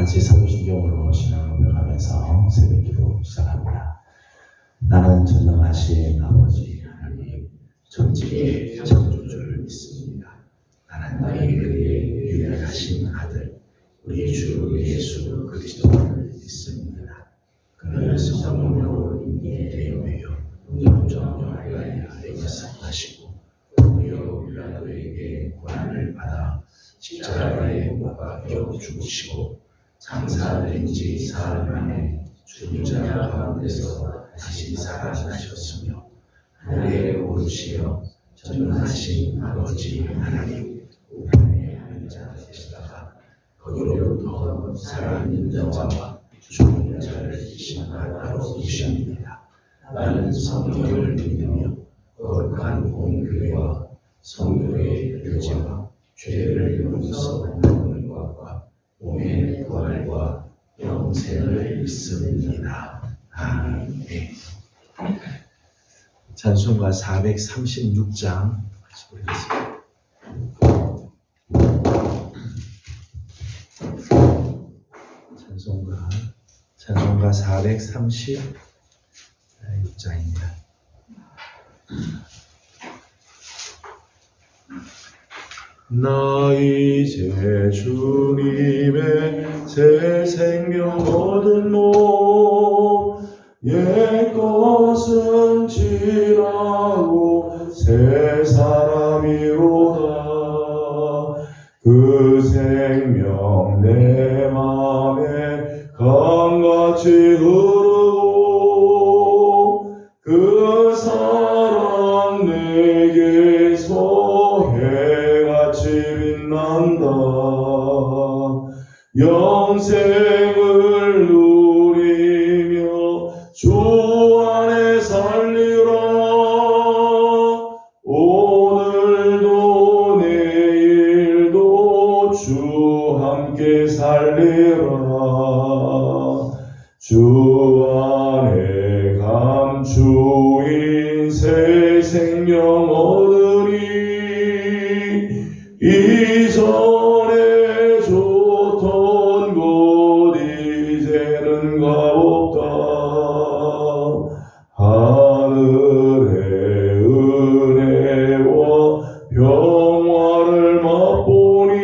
같이 사도신경으로 신앙을 고백하면서 새벽기도 시작합니다. 나는 전능하신 아버지 하나님 전지의 창조주를 믿습니다. 나는 너희들의 유일하신 아들 우리 주 예수 그리스도를 믿습니다. 그는 성령으로 인도되어 영정하여에게 사하시고 우리여 빌라도에게 고난을 받아 십자가에 못 박혀 죽으시고 장사된 지 사흘 만에 죽은 자 가운데서 다시 살아나셨으며 하늘에 오르시어 전능하신 아버지 하나님 우편에 앉아 계시다가 거기로부터 살아있는 자와 죽은 자를 심판하러 오십니다. 나는 성령을 믿으며 거룩한 공교회와 성도의 교제와 죄를 용서하는 것과 몸의 부활과 영생을 믿습니다. 아멘. 찬송가 436장 같이 보겠습니다. 찬송가 436장입니다. 나 이제 주님의 새 생명 얻은 몸 옛 것은 지나고 새 사람이로다. 그 생명 내 맘에 강같이 흐르고 그 사랑 내게서 해같이 빛난다. 영생을 누리며 주 안에 살리라. 오늘도 내일도 주 함께 살리라. 주 안에 감추인 새 생명 얻으리. 이전에 좋던 곳 이제는 값없다. 하늘의 은혜와 평화를 맛보니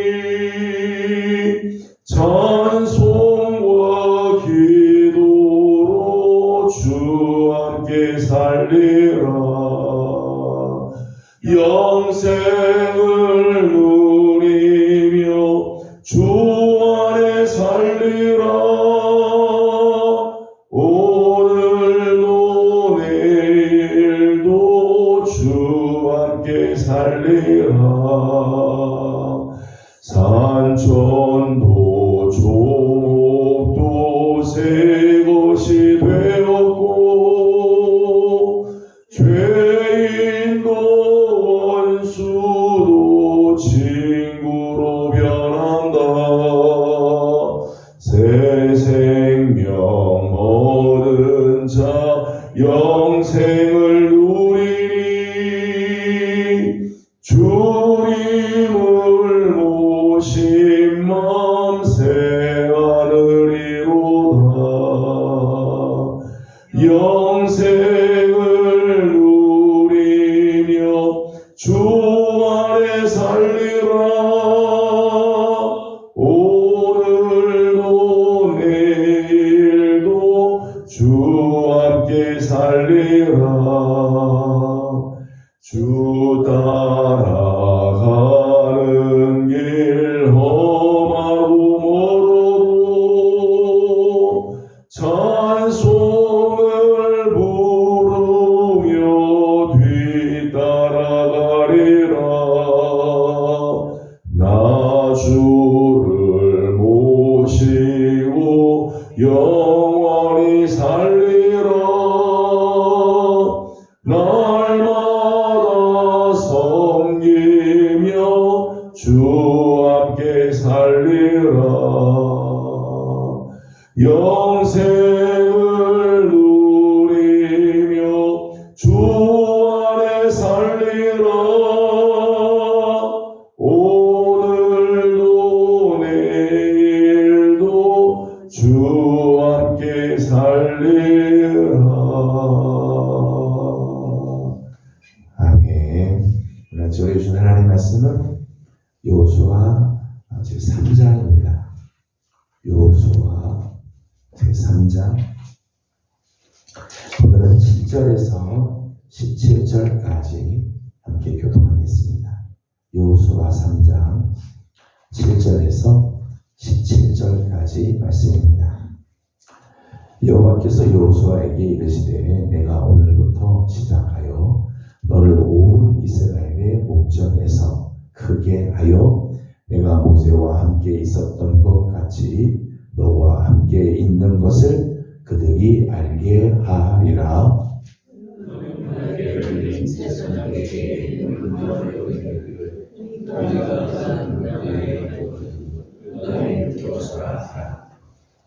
찬송과 기도로 주 함께 살리라. 영생을 누리며 주 안에 살리라. 오늘도 내일도 주 함께 살리라. 산천도 조목도 새 것이 되었고 죄인도 원수도 친구로 변한다. 새 생명 얻은 자 영생을 누리니 주님을 모신 맘 새하늘이로다. 영생을 누리며 주 안에 살리라. 오늘도 내일도 주 함께 살리라. 주 따라가는 길 험하고 멀어도 찬송을 부르며 뒤따라가리라. 나 주를 모시고 영원히 살리라. 날마다 섬기며 주 함께 살리라. 영생을 누리며 주 안에 살리라. 오늘도 내일도 여호수아 제3장입니다. 여호수아 제3장 오늘은 7절에서 17절까지 함께 교독하겠습니다. 여호수아 3장 7절에서 17절까지 말씀입니다. 여호와께서 여호수아에게 이르시되 내가 오늘부터 시작하여 너를 온 이스라엘의 목전에서 크게 하여 내가 모세와 함께 있었던 것 같이 너와 함께 있는 것을 그들이 알게 하리라.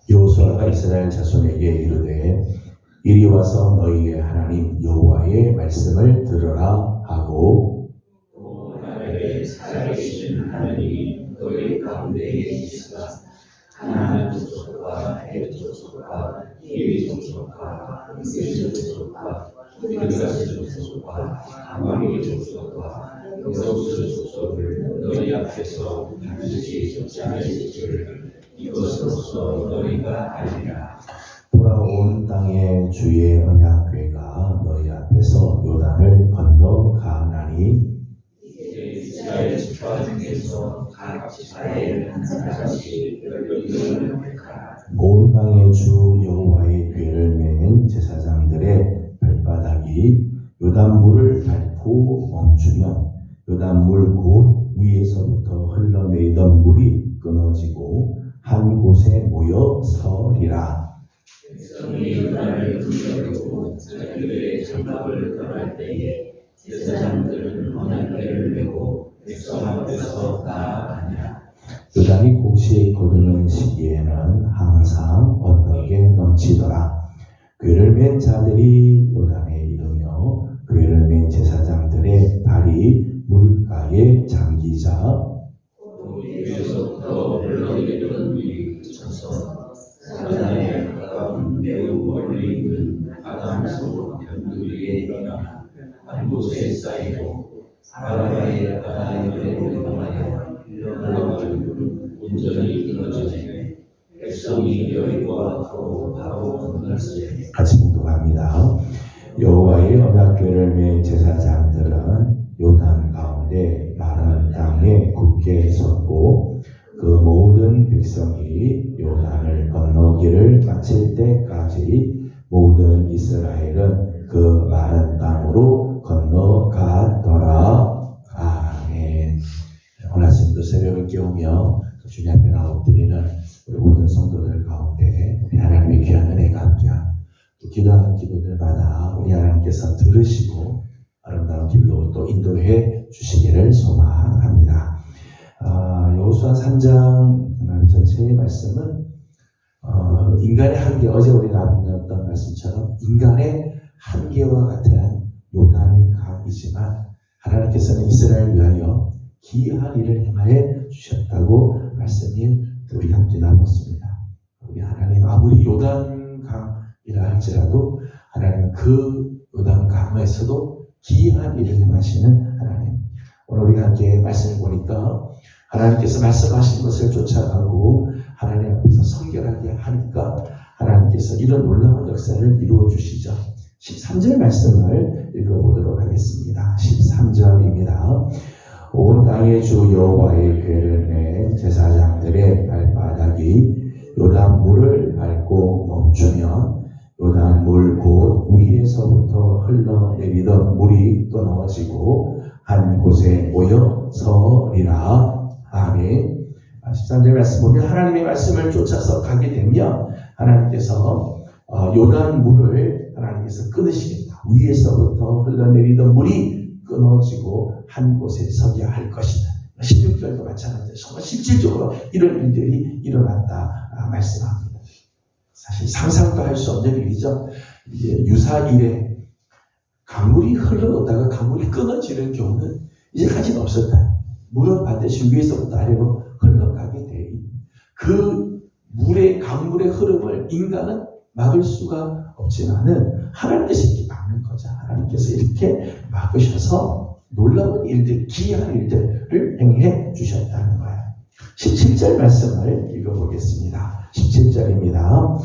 여호수아가 이스라엘 자손에게 이르되 이리 와서 너희의 하나님 여호와의 말씀을 들으라 하고 나를 살아계신 하나님이 너희 가운데 계시사 하나님 족속과 헷 족속과 히위 족속과 이스라엘 족속과 기르가스 족속과 아마리 족속과 여호수 족속을 너희 앞에서 반드시 쫓아내실 줄 이것으로써 너희가 알리라. 돌아온 땅의 주의 언약궤가 너희 앞에서 요단을 건너 가나니 이스라엘 지파 중에서 각 지파에 한 사람씩 열명을 택하라. 온 땅의 주 여호와의 궤를 맨 제사장들의 발바닥이 요단물을 밟고 멈추면 요단물 곧 위에서부터 흘러내리던 물이 끊어지고 한 곳에 모여 서리라. 백성이 요단을 건너고 자기들의 장막을 떠날 때에 제사장들은 언약궤를 메고 백성 앞에서 나아가니라. 요단이 곡시에 거두는 시기에는 항상 언덕에 넘치더라. 궤를 맨 자들이 요단에 이르며 궤를 맨 제사장들의 발이 물가에 잠기자 위에서부터 흘러내리던 물이 그쳐서 사단에 가까운 매우 멀리 있는 아담소 변두리에 일어나 한 곳에 쌓이고 바라바의 바다에 올라가여 흘러가는 물은 온전히 끊어지네. 백성이 여리고와 바로 건넜으니 같이 공독합니다. 여호와의 언약궤를 맨 제사장들은 요단 가운데 마른 땅에 굳게 섰고 그 모든 백성이 요단을 건너기를 마칠 때까지 모든 이스라엘은 그 마른 땅으로 건너가더라. 아멘. 오늘 아침도 새벽을 깨우며 주님 앞에 나와 엎드리는 우리 모든 성도들 가운데 우리 하나님의 귀한 은혜가 함께하고 또 기도하는 기도들마다 우리 하나님께서 들으시고 아름다운 길로 또 인도해 주시기를 소망합니다. 여호수아 3장 전체의 말씀은 인간의 한계, 어제 우리가 나눴던 말씀처럼 인간의 한계와 같은 요단강이지만 하나님께서는 이스라엘을 위하여 기이한 일을 행하여 주셨다고 말씀이 우리 함께 나눴습니다. 우리 하나님 아무리 요단강이라 할지라도 하나님 그 요단강에서도 기이한 일을 행하시는 하나님. 오늘 우리가 함께 말씀을 보니까 하나님께서 말씀하신 것을 쫓아가고 하나님 앞에서 성결하게 하니까 하나님께서 이런 놀라운 역사를 이루어 주시죠. 13절 말씀을 읽어보도록 하겠습니다. 13절입니다. 온 땅의 주 여호와의 궤를 맨 제사장들의 발바닥이 요단물을 밟고 멈추면 요단물 곧 위에서부터 흘러내리던 물이 끊어지고 한 곳에 모여 서리라. 아멘. 13절 말씀 보면 하나님의 말씀을 쫓아서 가게 되면 하나님께서 요단물을 하나님께서 끊으시겠다. 위에서부터 흘러내리던 물이 끊어지고 한 곳에 서게 할 것이다. 16절도 마찬가지로 정말 실질적으로 이런 일들이 일어났다 말씀합니다. 사실 상상도 할 수 없는 일이죠. 유사 이래 강물이 흘러오다가 강물이 끊어지는 경우는 이제까지는 없었다. 물은 반드시 위에서부터 아래로 흘러가게 돼. 그 강물의 흐름을 인간은 막을 수가 없지만은 하나님께서 이렇게 막는 거죠. 하나님께서 이렇게 막으셔서 놀라운 일들, 기이한 일들을 행해 주셨다는 거예요. 17절 말씀을 읽어보겠습니다. 17절입니다.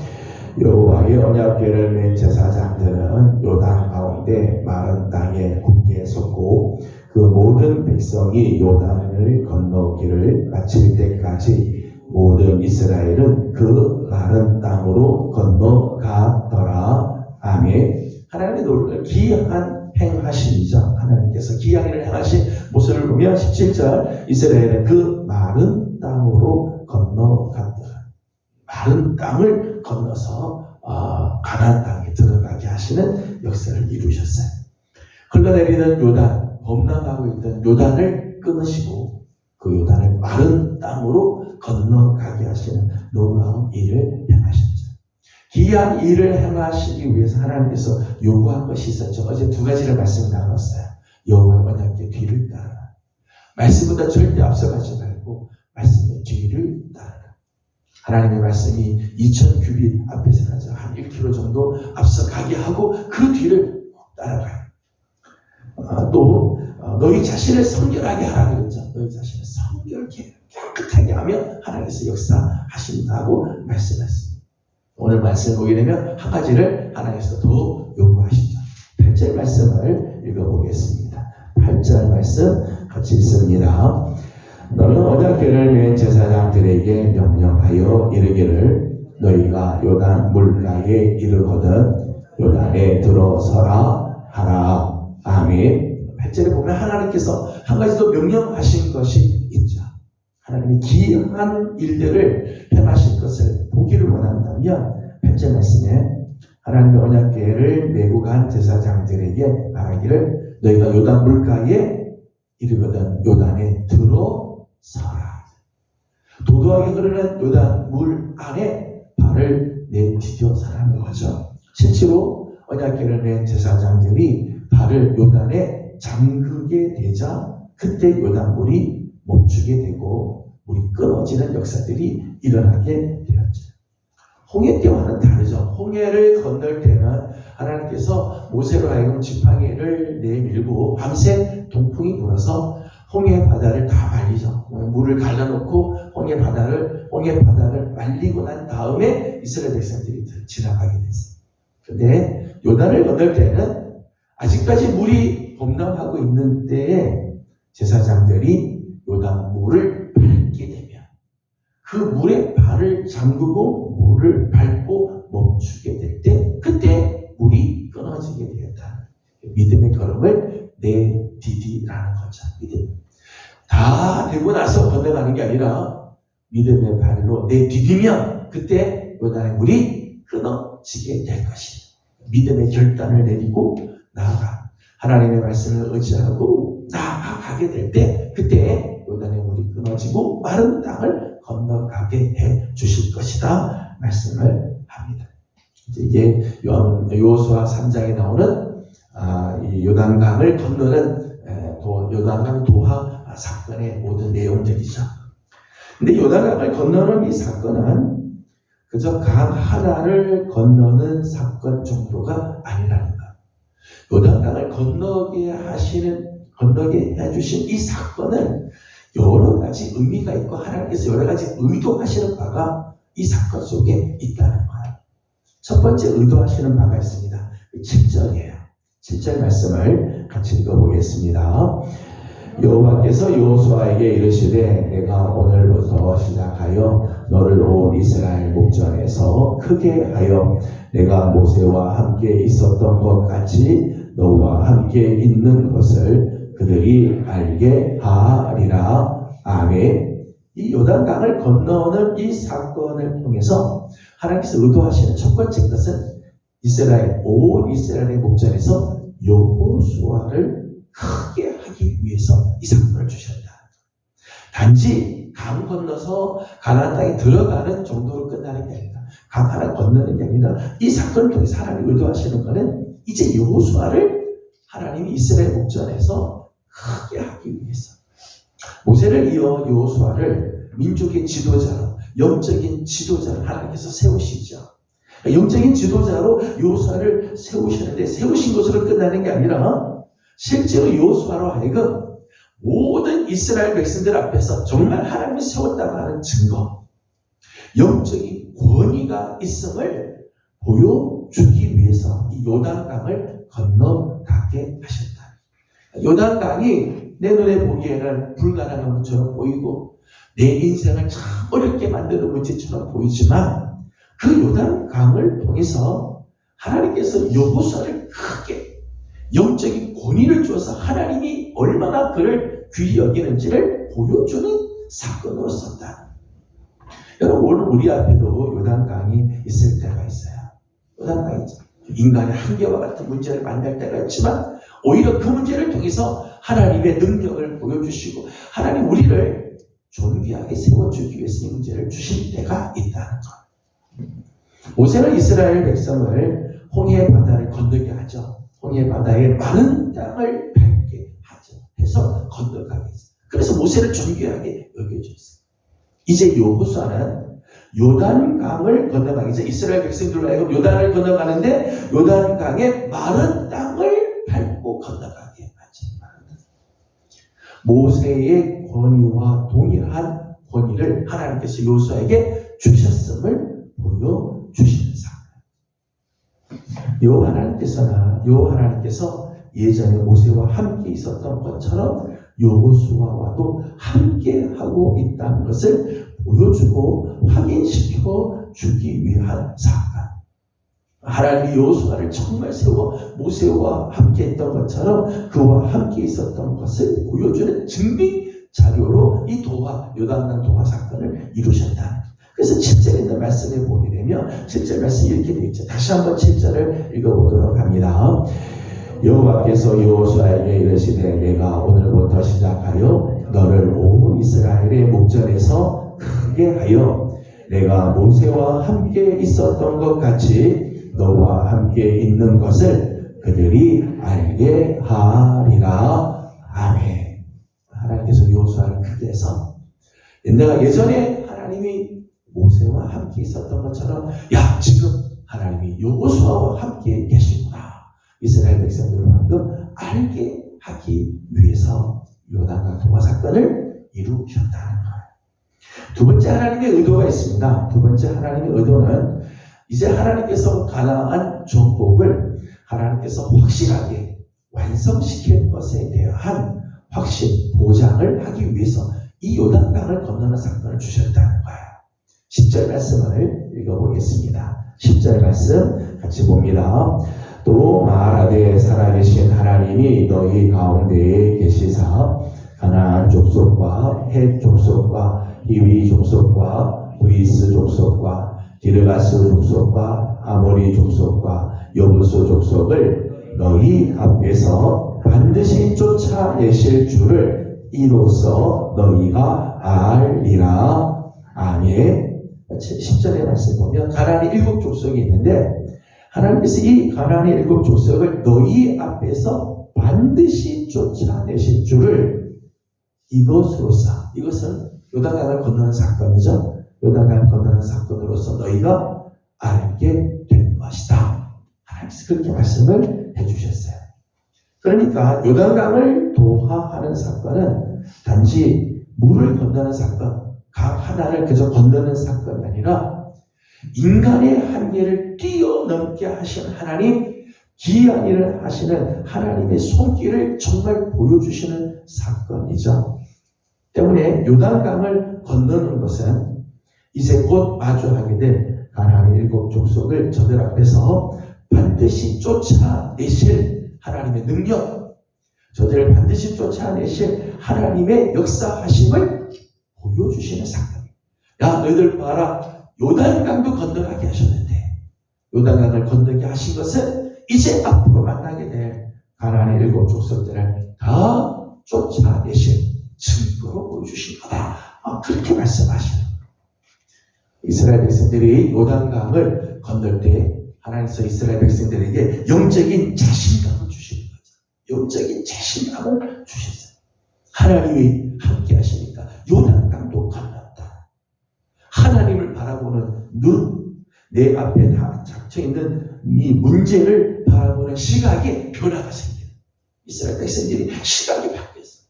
여호와의 언약궤를 맨 제사장들은 요단 가운데 마른 땅에 굳게 섰고 그 모든 백성이 요단을 건너기를 마칠 때까지 모든 이스라엘은 그 마른 땅으로 건너가더라. 아멘. 하나님의 기이한 행하심이죠. 하나님께서 기이한 일을 행하신 모습을 보면 17절 이스라엘은 그 마른 땅으로 건너갔더라. 마른 땅을 건너서 가나안 땅에 들어가게 하시는 역사를 이루셨어요. 흘러내리는 요단, 범람하고 있던 요단을 끊으시고 그 요단을 마른 땅으로 건너가게 하시는 놀라운 일을 행하셨죠. 기이한 일을 행하시기 위해서 하나님께서 요구한 것이 있었죠. 어제 두 가지를 말씀 나눴어요. 여호와의 언약궤 뒤를 따라. 말씀보다 절대 앞서가지 말고 말씀의 뒤를 따라. 하나님의 말씀이 2000규빗 앞에서 가죠. 한 1km 정도 앞서가게 하고 그 뒤를 따라가요. 또 너희 자신을 성결하게 하라 그랬죠. 너희 자신을 성결하게 깨끗하게 하면 하나님께서 역사하신다고 말씀했습니다. 오늘 말씀 보게 되면 한 가지를 하나님께서 더 요구하시죠. 8절 말씀을 읽어보겠습니다. 8절 말씀 같이 읽습니다. 너는 언약궤를 맨 제사장들에게 명령하여 이르기를 너희가 요단 물가에 이르거든 요단에 들어서라 하라. 아멘. 8절에 보면 하나님께서 한 가지 더 명령하신 것이 있죠. 하나님이 기이한 일들을 행하실 것을 보기를 원한다면 8절 말씀에 하나님의 언약궤를 메고 간 제사장들에게 말하기를 너희가 요단 물가에 이르거든 요단에 들어서라. 도도하게 흐르는 요단 물 안에 발을 내디뎌 서라는 거죠. 실제로 언약궤를 맨 제사장들이 발을 요단에 잠그게 되자 그때 요단물이 멈추게 되고 물이 끊어지는 역사들이 일어나게 되었죠. 홍해 때와는 다르죠. 홍해를 건널 때는 하나님께서 모세로 하여금 지팡이를 내밀고 밤새 동풍이 불어서 홍해 바다를 다 말리죠. 물을 갈라놓고 홍해 바다를 말리고 난 다음에 이스라엘 백성들이 지나가게 됐어요. 그런데 요단을 건널 때는 아직까지 물이 범람하고 있는 때에 제사장들이 요단 물을 밟게 되면 그 물에 발을 잠그고 물을 밟고 멈추게 될 때 그때 물이 끊어지게 되었다. 믿음의 걸음을 내디디라는 거죠. 믿음. 다 되고 나서 건너가는 게 아니라 믿음의 발로 내디디면 그때 요단의 물이 끊어지게 될 것이다. 믿음의 결단을 내리고 나아가 하나님의 말씀을 의지하고 나아가게 될 때 그때 요단의 물이 끊어지고 마른 땅을 건너가게 해 주실 것이다 말씀을 합니다. 이게 여호수아 3장에 나오는 이 요단강을 건너는 요단강 도하 사건의 모든 내용들이죠. 근데 요단강을 건너는 이 사건은 그저 강 하나를 건너는 사건 정도가 아니라는 것. 요단강을 건너게 해주신 이 사건은 여러 가지 의미가 있고 하나님께서 여러 가지 의도하시는 바가 이 사건 속에 있다는 거예요. 첫 번째 의도하시는 바가 있습니다. 7절이에요. 7절 말씀을 같이 읽어보겠습니다. 여호와께서 여호수아에게 이르시되 내가 오늘부터 시작하여 너를 온 이스라엘 목전에서 크게 하여 내가 모세와 함께 있었던 것 같이 너와 함께 있는 것을 그들이 알게 하리라. 아멘. 이 요단강을 건너는 이 사건을 통해서 하나님께서 의도하시는 첫 번째 것은 온 이스라엘의 목전에서 여호수아를 크게 하기 위해서 이 사건을 주셨다. 단지 강 건너서 가나안 땅에 들어가는 정도로 끝나는 게 아니라 강 하나 건너는 게 아니라 이 사건을 통해서 하나님이 의도하시는 것은 이제 여호수아를 하나님이 이스라엘 목전에서 크게 하기 위해서 모세를 이어 여호수아를 민족의 지도자로 영적인 지도자로 하나님께서 세우시죠. 영적인 지도자로 여호수아를 세우시는데 세우신 것으로 끝나는 게 아니라 실제로 여호수아로 하여금 모든 이스라엘 백성들 앞에서 정말 하나님이 세웠다고 하는 증거, 영적인 권위가 있음을 보여주기 위해서 이 요단강을 건너가게 하셨다. 요단강이 내 눈에 보기에는 불가능한 것처럼 보이고 내 인생을 참 어렵게 만드는 문제처럼 보이지만 그 요단강을 통해서 하나님께서 여호수아를 크게 영적인 권위를 주어서 하나님이 얼마나 그를 귀히 여기는지를 보여주는 사건으로 썼다. 여러분, 오늘 우리 앞에도 요단강이 있을 때가 있어요. 요단강이 인간의 한계와 같은 문제를 만날 때가 있지만 오히려 그 문제를 통해서 하나님의 능력을 보여주시고 하나님 우리를 존귀하게 세워주기 위해서 이 문제를 주실 때가 있다는 것. 모세는 이스라엘 백성을 홍해 바다를 건너게 하죠. 홍해 바다에 많은 땅을 밟게 하죠. 해서 건너가게 했어요. 그래서 모세를 존귀하게 여겨줬어요. 이제 여호수아는 요단강을 건너가기, 이제 이스라엘 백성들로 하여금 요단을 건너가는데 요단강의 마른 땅을 밟고 건너가게 하죠. 모세의 권위와 동일한 권위를 하나님께서 여호수아에게 주셨음을 보여주시는 사건. 요 하나님께서 예전에 모세와 함께 있었던 것처럼 여호수아와도 함께 하고 있다는 것을 보여주고 확인시켜 주기 위한 사건. 하나님이 여호수아를 정말 세워 모세와 함께 했던 것처럼 그와 함께 있었던 것을 보여주는 증빙 자료로 이 요단강 도하 사건을 이루셨다. 그래서 7절에 있는 말씀을 보게 되면 7절 말씀이 이렇게 되어 있죠. 다시 한번 7절을 읽어보도록 합니다. 여호와께서 여호수아에게 이르시되 내가 오늘부터 시작하여 너를 온 이스라엘의 목전에서 크게 하여 내가 모세와 함께 있었던 것 같이 너와 함께 있는 것을 그들이 알게 하리라. 아멘. 하나님께서 여호수아를 크게 해서 내가 예전에 하나님이 모세와 함께 있었던 것처럼 야 지금 하나님이 여호수아와 함께 계시구나. 이스라엘 백성들을 하여금 알게 하기 위해서 요단강 도하 사건을 이루셨다는 거예요. 두 번째 하나님의 의도가 있습니다. 두 번째 하나님의 의도는 이제 하나님께서 가나안 정복을 하나님께서 확실하게 완성시킬 것에 대한 확신, 보장을 하기 위해서 이 요단강을 건너는 사건을 주셨다는 거예요. 10절 말씀을 읽어보겠습니다. 10절 말씀 같이 봅니다. 또 말하되 살아계신 하나님이 너희 가운데에 계시사 가나안 족속과 헷 족속과 히위 족속과 브리스 족속과 기르가스 족속과 아모리 족속과 여부스 족속을 너희 앞에서 반드시 쫓아내실 줄을 이로써 너희가 알리라. 아멘. 10절의 말씀 보면 가나안의 7 족속이 있는데 하나님께서 이 가나안의 7 족속을 너희 앞에서 반드시 쫓아내실 줄을 이것으로써, 이것은 요단강을 건너는 사건이죠. 요단강을 건너는 사건으로서 너희가 알게 된 것이다. 하나님께서 그렇게 말씀을 해주셨어요. 그러니까 요단강을 도하하는 사건은 단지 물을 건너는 사건, 강 하나를 그저 건너는 사건이 아니라 인간의 한계를 뛰어넘게 하신 하나님, 기이한 일을 하시는 하나님의 손길을 정말 보여주시는 사건이죠. 때문에 요단강을 건너는 것은 이제 곧 마주하게 될 가나안의 7 족속을 저들 앞에서 반드시 쫓아내실 하나님의 능력, 저들을 반드시 쫓아내실 하나님의 역사하심을 보여주시는 사건입니다. 야, 너희들 봐라. 요단강도 건너가게 하셨는데 요단강을 건너게 하신 것은 이제 앞으로 만나게 될 가나안의 7 족속들을 다 쫓아내실 증거로 보여주신 거다. 그렇게 말씀하시는 거예요. 이스라엘 백성들이 요단강을 건널 때 하나님께서 이스라엘 백성들에게 영적인 자신감을 주시는 거죠. 영적인 자신감을 주셨어요. 하나님이 함께 하시니까 요단강도 건넜다. 하나님을 바라보는 눈, 내 앞에 다 닥쳐있는 이 문제를 바라보는 시각에 변화가 생겨요. 이스라엘 백성들이 시각이 바뀌었어.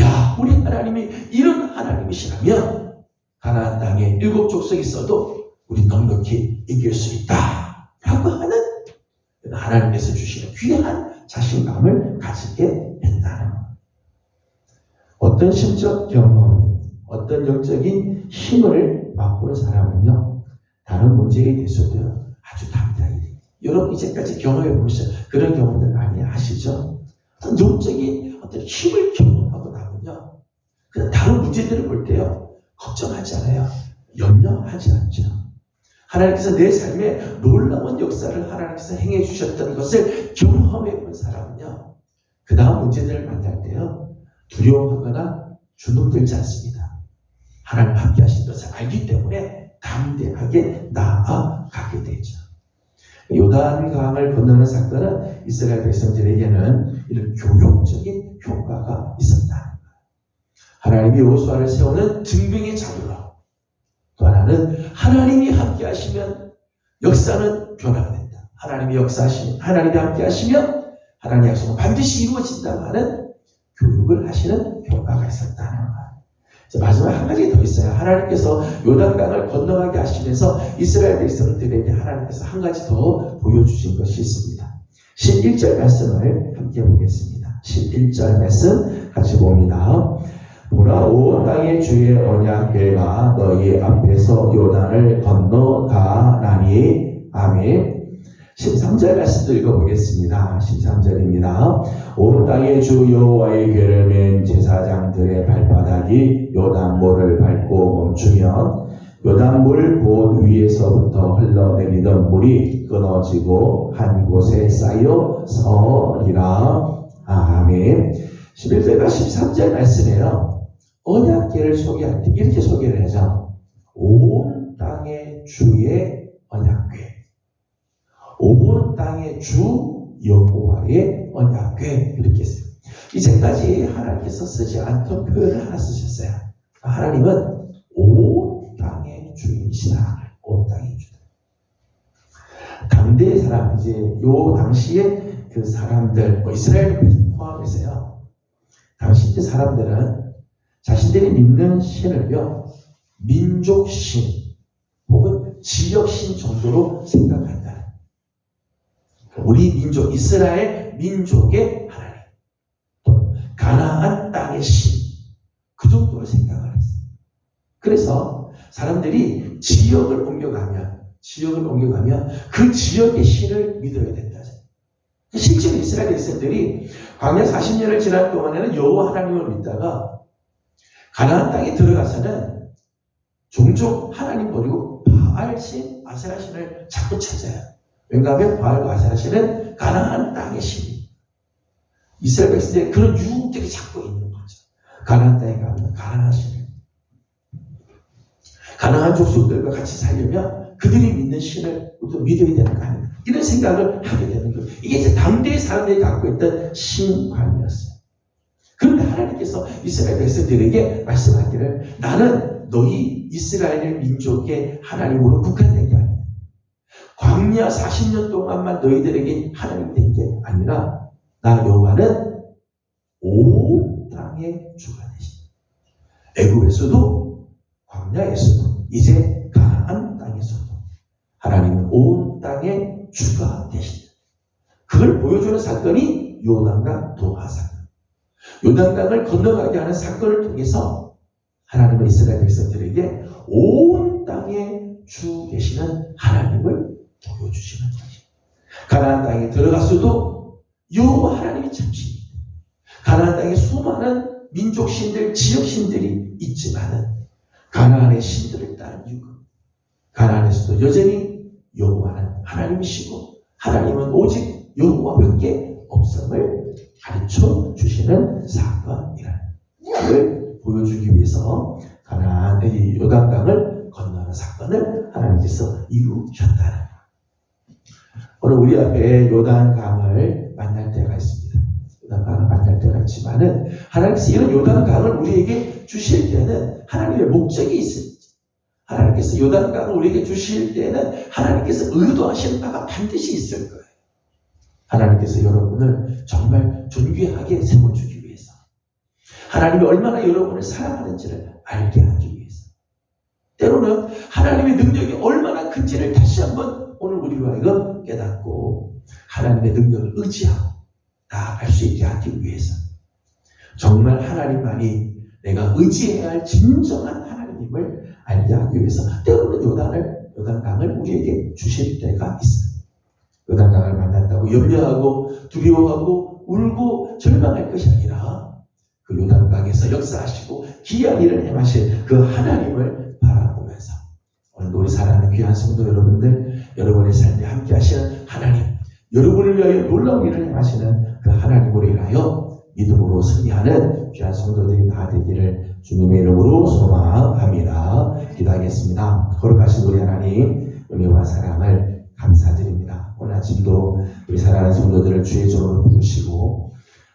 야, 우리 하나님이 이런 하나님이시라면 가나안 땅에 7 족속이 있어도 우리 넉넉히 이길 수 있다 라고 하는 하나님께서 주시는 귀한 자신감을 가지게 된다는 것. 어떤 심적 경험, 어떤 영적인 힘을 맛본 사람은요, 다른 문제에 대해서도 아주 담대하게 돼요. 여러분 이제까지 경험해 보시죠. 그런 경험들 많이 하시죠? 어떤 영적인 어떤 힘을 경험하고 나면요, 그냥 다른 문제들을 볼 때요, 걱정하지 않아요. 염려하지 않죠. 하나님께서 내 삶에 놀라운 역사를 하나님께서 행해 주셨던 것을 경험해 본 사람은요, 그 다음 문제들을 만날 때요, 두려워하거나 주눅들지 않습니다. 하나님 함께 하신 것을 알기 때문에 담대하게 나아가게 되죠. 요단강을 건너는 사건은 이스라엘 백성들에게는 이런 교육적인 효과가 있었다는 거예요. 하나님이 여호수아를 세우는 증빙의 자료로, 또 하나는 하나님이 함께 하시면 역사는 변화가 된다. 하나님이 하나님이 함께 하시면 하나님의 약속은 반드시 이루어진다고 하는 교육을 하시는 효과가 있었다는 거예요. 마지막 한 가지 더 있어요. 하나님께서 요단강을 건너가게 하시면서 이스라엘 백성들에게 하나님께서 한 가지 더 보여주신 것이 있습니다. 11절 말씀을 함께 보겠습니다. 11절 말씀 같이 봅니다. 보라, 온 땅의 주의 언약궤가 너희 앞에서 요단을 건너가나니. 아멘. 13절 말씀도 읽어보겠습니다. 13절입니다. 온 땅의 주 여호와의 궤를 맨 제사장들의 발바닥이 요단물을 밟고 멈추면 요단물 곧 위에서부터 흘러내리던 물이 끊어지고 한 곳에 쌓여 서리라. 아멘. 11절과 13절 말씀에요, 언약궤를 소개할 때 이렇게 소개를 하죠. 온 땅의 주의 언약궤. 온 땅의 주 여호와의 언약궤, 이렇게 했어요. 이제까지 하나님께서 쓰지 않던 표현을 하나 쓰셨어요. 하나님은 온 땅의 주이시라. 온 땅의 주. 당대의 사람, 이제 요 당시에 그 사람들, 이스라엘 포함해서요, 당시 때 사람들은 자신들이 믿는 신을요, 민족신 혹은 지역신 정도로 생각한다. 우리 민족, 이스라엘 민족의 하나님, 또 가나안 땅의 신, 그 정도로 생각을 했어요. 그래서 사람들이 지역을 옮겨가면 그 지역의 신을 믿어야 된다. 실제로 이스라엘 백성들이 광야 40년을 지난 동안에는 여호와 하나님을 믿다가 가나안 땅에 들어가서는 종종 하나님 버리고 바알신, 아세라신을 자꾸 찾아요. 왜냐하면 바알과 아세라신은 가나안 땅의 신이, 이스라엘 백성들의 그런 유혹들이 자꾸 있는 거죠. 가나안 땅에 가면 가나안 신을, 가나안 족속들과 같이 살려면 그들이 믿는 신을 우리도 믿어야 되는 거 아닌가, 이런 생각을 하게 되는 거예요. 이게 이제 당대의 사람들이 갖고 있던 신관이었어요. 그런데 하나님께서 이스라엘 백성들에게 말씀하기를, 나는 너희 이스라엘 민족의 하나님으로 국한된 게 아니야. 광야 40년 동안만 너희들에게 하나님 된 게 아니라 나 여호와는 온 땅의 주가 되신다. 애굽에서도 광야에서도 이제 가나안 땅에서도 하나님은 온 땅의 주가 되신다. 그걸 보여주는 사건이 요단강 도하 사건. 요단강을 건너가게 하는 사건을 통해서 하나님은 이스라엘 백성들에게 온 땅의 주 되시는 하나님을 보여주시는 거죠. 가나안 땅에 들어갔어도 여호와 하나님이 참신입니다. 가나안 땅에 수많은 민족신들, 지역신들이 있지만은 가나안의 신들을 따른 이유가, 가나안에서도 여전히 여호와는 하나님이시고 하나님은 오직 여호와밖에 없음을 가르쳐 주시는 사건이라는 것을 보여주기 위해서 가나안의 요단강을 건너는 사건을 하나님께서 이루셨다는 거예요. 오늘 우리 앞에 요단강을 만날 때가 있습니다. 요단강을 만날 때가 있지만은 하나님께서 이런 요단강을 우리에게 주실 때는 하나님의 목적이 있습니다. 하나님께서 요단강을 우리에게 주실 때는 하나님께서 의도하시는 바가 반드시 있을 거예요. 하나님께서 여러분을 정말 존귀하게 세워주기 위해서, 하나님이 얼마나 여러분을 사랑하는지를 알게 하기 위해서, 때로는 하나님의 능력이 얼마나 큰지를 다시 한번 오늘 우리로 하여금 깨닫고 하나님의 능력을 의지하고 나아갈 수 있게 하기 위해서, 정말 하나님만이 내가 의지해야 할 진정한 하나님임을 알게 하기 위해서 때로는 요단강을 우리에게 주실 때가 있어요. 요단강을 만난다고 염려하고 두려워하고 울고 절망할 것이 아니라 그 요단강에서 역사하시고 기이한 일을 행하실 그 하나님을 바라보면서, 오늘 우리 사랑하는 귀한 성도 여러분들, 여러분의 삶에 함께 하시는 하나님, 여러분을 위하여 놀라운 일을 행하시는 그 하나님으로 인하여 믿음으로 승리하는 귀한 성도들이 다 되기를 주님의 이름으로 소망합니다. 기도하겠습니다. 거룩하신 우리 하나님, 은혜와 사랑을 감사드립니다. 오늘 아침도 우리 사랑하는 성도들을 주의 종으로 부르시고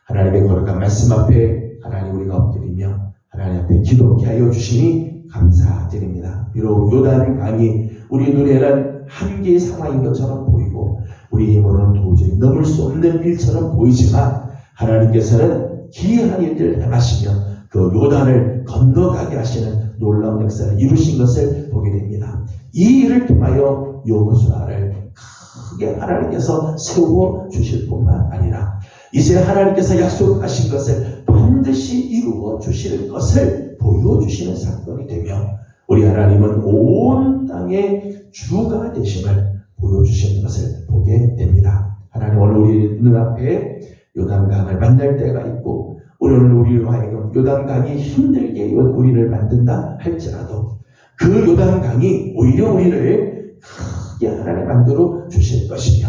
하나님의 거룩한 말씀 앞에 하나님 우리가 엎드리며 하나님 앞에 기도케 하여 주시니 감사드립니다. 비록 요단강이 우리 눈에는 한계의 상황인 것처럼 보이고 우리 힘으로는 도저히 넘을 수 없는 일처럼 보이지만 하나님께서는 기이한 일들을 행하시며 그 요단을 건너가게 하시는 놀라운 역사를 이루신 것을 보게 됩니다. 이 일을 통하여 여호수아를 크게 하나님께서 세워 주실 뿐만 아니라 이제 하나님께서 약속하신 것을 반드시 이루어 주실 것을 보여주시는 사건이 되며 우리 하나님은 온 땅의 주가 되심을 보여주시는 것을 보게 됩니다. 하나님, 오늘 우리 눈앞에 요단강을 만날 때가 있고 오늘 우리로 하여금 요단강이 힘들게 우리를 만든다 할지라도 그 요단강이 오히려 우리를 크게 하나님 만들어 주실 것이며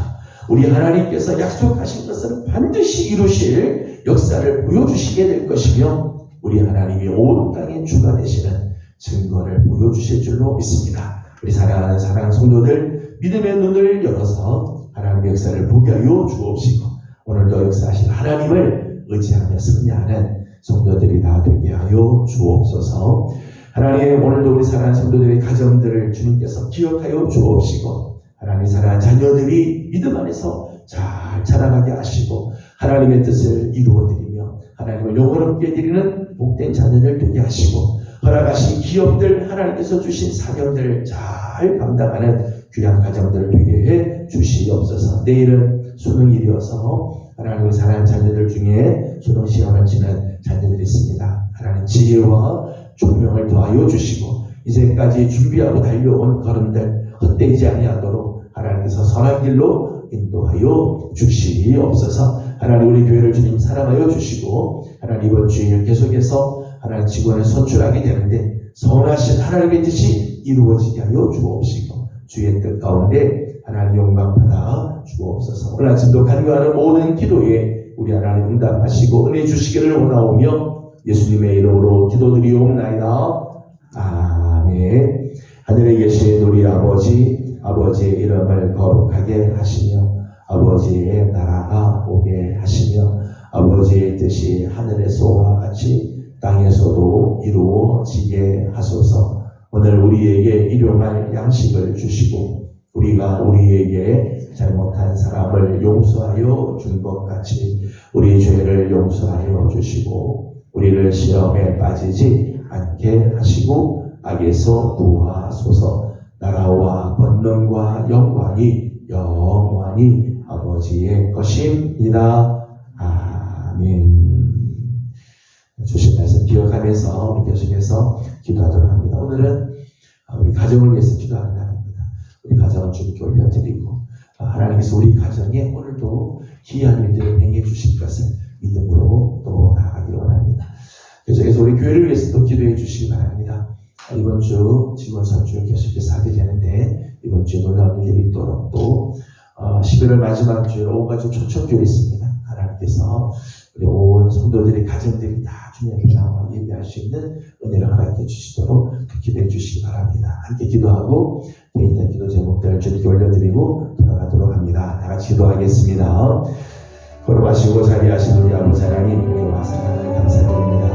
우리 하나님께서 약속하신 것은 반드시 이루실 역사를 보여주시게 될 것이며 우리 하나님이 온 땅의 주가 되시는 증거를 보여주실 줄로 믿습니다. 우리 사랑하는 성도들, 믿음의 눈을 열어서 하나님의 역사를 보게 하여 주옵시고 오늘도 역사하신 하나님을 의지하며 승리하는 성도들이 다 되게 하여 주옵소서. 하나님, 오늘도 우리 사랑하는 성도들의 가정들을 주님께서 기억하여 주옵시고 하나님 사랑하는 자녀들이 믿음 안에서 잘 자라나게 하시고 하나님의 뜻을 이루어드리며 하나님을 영원롭게 드리는 복된 자녀들 되게 하시고 허락하신 기업들, 하나님께서 주신 사명들을 잘 감당하는 귀한 가정들을 되게 해 주시옵소서. 내일은 수능일이어서 하나님의 사랑하는 자녀들 중에 수능 시험을 치는 자녀들이 있습니다. 하나님 지혜와 총명을 더하여 주시고 이제까지 준비하고 달려온 걸음들 헛되지 아니하도록 하나님께서 선한 길로 인도하여 주시옵소서. 하나님, 우리 교회를 주님 사랑하여 주시고 하나님 이번 주일 계속해서 하나님 직원을 선출하게 되는데 선하신 하나님의 뜻이 이루어지게 하여 주옵시고 주의 뜻 가운데 하나님 영광 받아 주옵소서. 오늘 아침도 간구하는 모든 기도에 우리 하나님 응답하시고 은혜 주시기를 원하오며 예수님의 이름으로 기도드리옵나이다. 아멘. 하늘에 계신 우리 아버지, 아버지의 이름을 거룩하게 하시며 아버지의 나라가 오게 하시며 아버지의 뜻이 하늘에서와 같이 땅에서도 이루어지게 하소서. 오늘 우리에게 일용할 양식을 주시고 우리가 우리에게 잘못한 사람을 용서하여 준 것 같이 우리 죄를 용서하여 주시고 우리를 시험에 빠지지 않게 하시고 악에서 구하소서. 나라와 권능과 영광이 영원히 아버지의 것입니다. 아멘. 주신 말씀 기억하면서 우리 계속해서 기도하도록 합니다. 오늘은 우리 가정을 위해서 기도하는 날입니다. 우리 가정을 주님께 올려드리고 하나님께서 우리 가정에 오늘도 기이한 일들을 행해 주실 것을 믿음으로 또 나아가기를 원합니다. 계속해서 우리 교회를 위해서도 기도해 주시기 바랍니다. 이번 주 직원 선출 계속해서 하게 되는데 이번 주에 놀라운 일들이 있도록 또 11월 마지막 주에 온 가족 초청교회 있습니다. 하나님께서 우리 온 성도들의 가정들이 다 주님 앞에 나와 예배할 수 있는 은혜를 허락해 주시도록 기도해 주시기 바랍니다. 함께 기도하고 개인적 기도 제목들 주님께 올려드리고 돌아가도록 합니다. 다 같이 기도하겠습니다. 걸어가시고 자리하신 우리 아버지 하나님 은혜와 사랑을 감사드립니다.